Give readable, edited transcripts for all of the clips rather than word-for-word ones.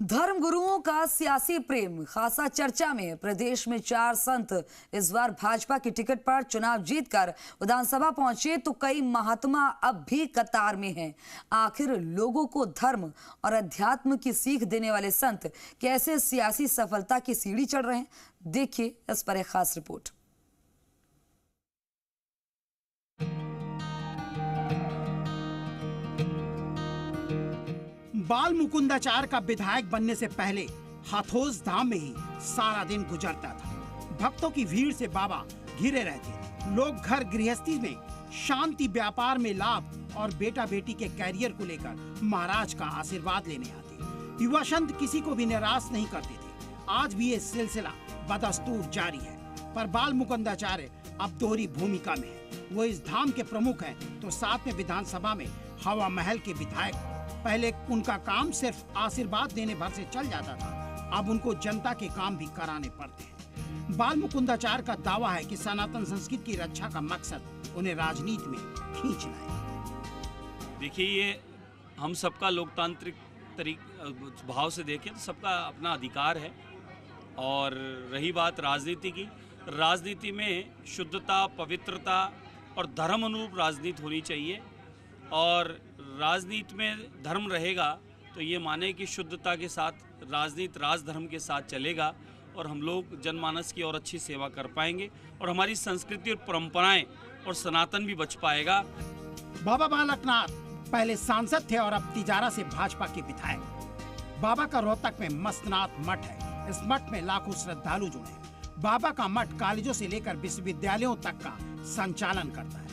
धर्म गुरुओं का सियासी प्रेम खासा चर्चा में। प्रदेश में 4 संत इस बार भाजपा की टिकट पर चुनाव जीतकर विधानसभा पहुंचे तो कई महात्मा अब भी कतार में हैं। आखिर लोगों को धर्म और अध्यात्म की सीख देने वाले संत कैसे सियासी सफलता की सीढ़ी चढ़ रहे हैं, देखिए इस पर एक खास रिपोर्ट। बाल मुकुंदाचार का विधायक बनने से पहले हाथोस धाम में ही सारा दिन गुजरता था। भक्तों की भीड़ से बाबा घिरे रहते। लोग घर गृहस्थी में शांति, व्यापार में लाभ और बेटा बेटी के कैरियर को लेकर महाराज का आशीर्वाद लेने आते। युवा संत किसी को भी निराश नहीं करते थे। आज भी ये सिलसिला बदस्तूर जारी है, पर बाल मुकुंदाचार्य अब दोहरी भूमिका में है। वो इस धाम के प्रमुख हैं तो साथ में विधानसभा में हवा महल के विधायक। पहले उनका काम सिर्फ आशीर्वाद देने भर से चल जाता था, अब उनको जनता के काम भी कराने पड़ते हैं। बाल मुकुंदाचार का दावा है कि सनातन संस्कृति की रक्षा का मकसद उन्हें राजनीति में खींचना है। देखिए, ये हम सबका लोकतांत्रिक भाव से देखें तो सबका अपना अधिकार है। और रही बात राजनीति की, राजनीति में शुद्धता, पवित्रता और धर्म अनुरूप राजनीति होनी चाहिए। और राजनीति में धर्म रहेगा तो ये माने कि शुद्धता के साथ राजनीति राजधर्म के साथ चलेगा और हम लोग जनमानस की और अच्छी सेवा कर पाएंगे और हमारी संस्कृति और परंपराएं और सनातन भी बच पाएगा। बाबा बालकनाथ पहले सांसद थे और अब तिजारा से भाजपा के विधायक। बाबा का रोहतक में मस्तनाथ मठ है। इस मठ में लाखों श्रद्धालु जुड़े। बाबा का मठ कॉलेजों से लेकर विश्वविद्यालयों तक का संचालन करता है।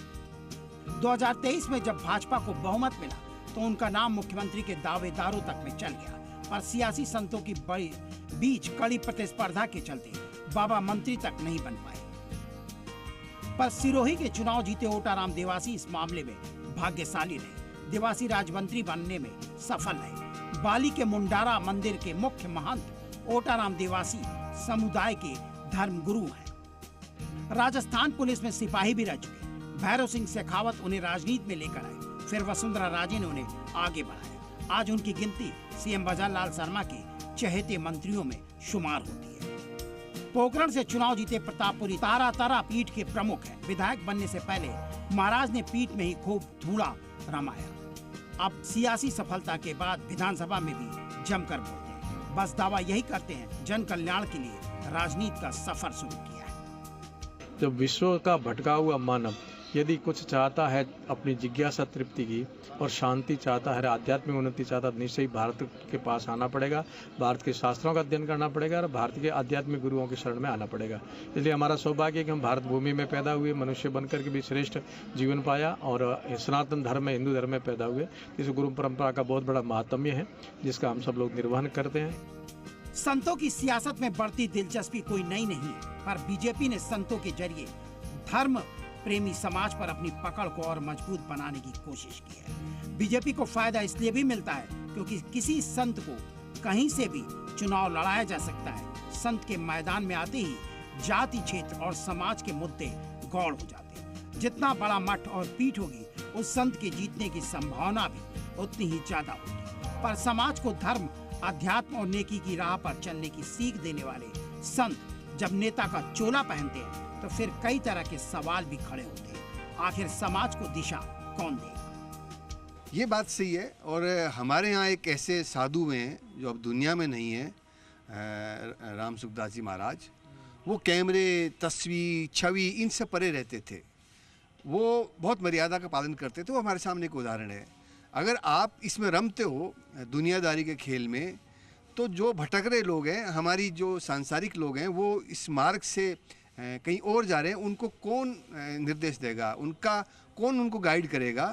2023 में जब भाजपा को बहुमत मिला तो उनका नाम मुख्यमंत्री के दावेदारों तक में चल गया, पर सियासी संतों की बड़ी बीच कड़ी प्रतिस्पर्धा के चलते बाबा मंत्री तक नहीं बन पाए। पर सिरोही के चुनाव जीते ओटाराम देवासी इस मामले में भाग्यशाली रहे। देवासी राजमंत्री बनने में सफल रहे। बाली के मुंडारा मंदिर के मुख्य महंत ओटाराम देवासी समुदाय के धर्म गुरु हैं। राजस्थान पुलिस में सिपाही भी रह चुके। भैरव सिंह शेखावत उन्हें राजनीति में लेकर आए, फिर वसुंधरा राजे ने उन्हें आगे बढ़ाया। आज उनकी गिनती सीएम भजनलाल शर्मा के चहेते मंत्रियों में शुमार होती है। पोखरण से चुनाव जीते प्रतापपुरी तारा पीठ के प्रमुख हैं। विधायक बनने से पहले महाराज ने पीठ में ही खूब धूड़ा रमाया। अब सियासी सफलता के बाद विधानसभा में भी जमकर बोलते हैं। बस दावा यही करते हैं, जन कल्याण के लिए राजनीति का सफर शुरू किया है। जब विश्व का भटका हुआ मानव यदि कुछ चाहता है, अपनी जिज्ञासा तृप्ति की और शांति चाहता है, आध्यात्मिक उन्नति चाहता है, निश्चय ही भारत के पास आना पड़ेगा। भारत के शास्त्रों का अध्ययन करना पड़ेगा और भारत के आध्यात्मिक गुरुओं की शरण में आना पड़ेगा। इसलिए हमारा सौभाग्य है कि हम भारत भूमि में पैदा हुए, मनुष्य बनकर के भी श्रेष्ठ जीवन पाया और सनातन धर्म में, हिंदू धर्म में पैदा हुए। इस गुरु परंपरा का बहुत बड़ा महात्म्य है जिसका हम सब लोग निर्वहन करते हैं। संतों की सियासत में बढ़ती दिलचस्पी कोई नई नहीं, पर बीजेपी ने संतों के जरिए धर्म प्रेमी समाज पर अपनी पकड़ को और मजबूत बनाने की कोशिश की है। बीजेपी को फायदा इसलिए भी मिलता है क्योंकि किसी संत को कहीं से भी चुनाव लड़ाया जा सकता है। संत के मैदान में आते ही जाति, क्षेत्र और समाज के मुद्दे गौड़ हो जाते हैं। जितना बड़ा मठ और पीठ होगी, उस संत के जीतने की संभावना भी उतनी ही ज्यादा होगी। पर समाज को धर्म, अध्यात्म और नेकी की राह पर चलने की सीख देने वाले संत जब नेता का चोला पहनते हैं तो फिर कई तरह के सवाल भी खड़े होते हैं। आखिर समाज को दिशा कौन देगा? ये बात सही है। और हमारे यहाँ एक ऐसे साधु हैं जो अब दुनिया में नहीं है, राम सुखदास जी महाराज। वो कैमरे, तस्वीर, छवि इन से परे रहते थे। वो बहुत मर्यादा का पालन करते थे। वो हमारे सामने एक उदाहरण है। अगर आप इसमें रमते हो दुनियादारी के खेल में, तो जो भटक रहे लोग हैं, हमारी जो सांसारिक लोग हैं, वो इस मार्ग से कहीं और जा रहे हैं, उनको कौन निर्देश देगा, उनका कौन उनको गाइड करेगा?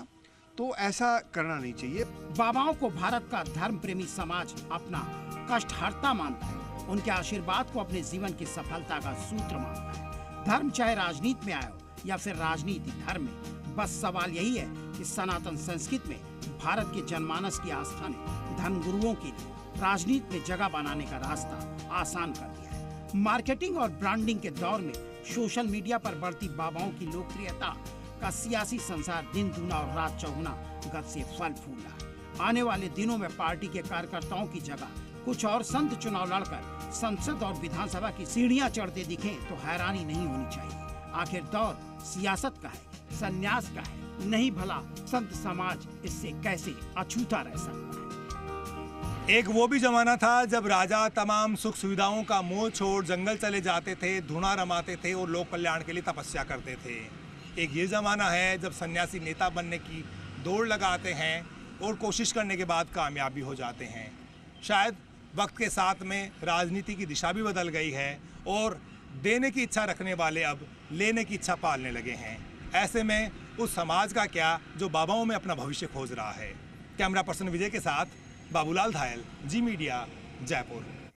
तो ऐसा करना नहीं चाहिए। बाबाओं को भारत का धर्म प्रेमी समाज अपना कष्टहर्ता मानता है। उनके आशीर्वाद को अपने जीवन की सफलता का सूत्र मानता है। धर्म चाहे राजनीति में आए हो या फिर राजनीति धर्म में, बस सवाल यही है कि सनातन संस्कृति में भारत के जनमानस की आस्था ने धर्म गुरुओं के लिए राजनीति में जगह बनाने का रास्ता आसान कर दिया है। मार्केटिंग और ब्रांडिंग के दौर में सोशल मीडिया पर बढ़ती बाबाओं की लोकप्रियता का सियासी संसार दिन दूना और रात चौगुना गति से फल फूल रहा है। आने वाले दिनों में पार्टी के कार्यकर्ताओं की जगह कुछ और संत चुनाव लड़कर संसद और विधानसभा की सीढ़ियां चढ़ते दिखें तो हैरानी नहीं होनी चाहिए। आखिर दौर सियासत का है, संन्यास का है, नहीं भला संत समाज इससे कैसे अछूता रह सकता है। एक वो भी जमाना था जब राजा तमाम सुख सुविधाओं का मोह छोड़ जंगल चले जाते थे, धुना रमाते थे और लोक कल्याण के लिए तपस्या करते थे। एक ये जमाना है जब सन्यासी नेता बनने की दौड़ लगाते हैं और कोशिश करने के बाद कामयाब भी हो जाते हैं। शायद वक्त के साथ में राजनीति की दिशा भी बदल गई है और देने की इच्छा रखने वाले अब लेने की इच्छा पालने लगे हैं। ऐसे में उस समाज का क्या जो बाबाओं में अपना भविष्य खोज रहा है। कैमरा पर्सन विजय के साथ बाबूलाल धायल, जी मीडिया, जयपुर।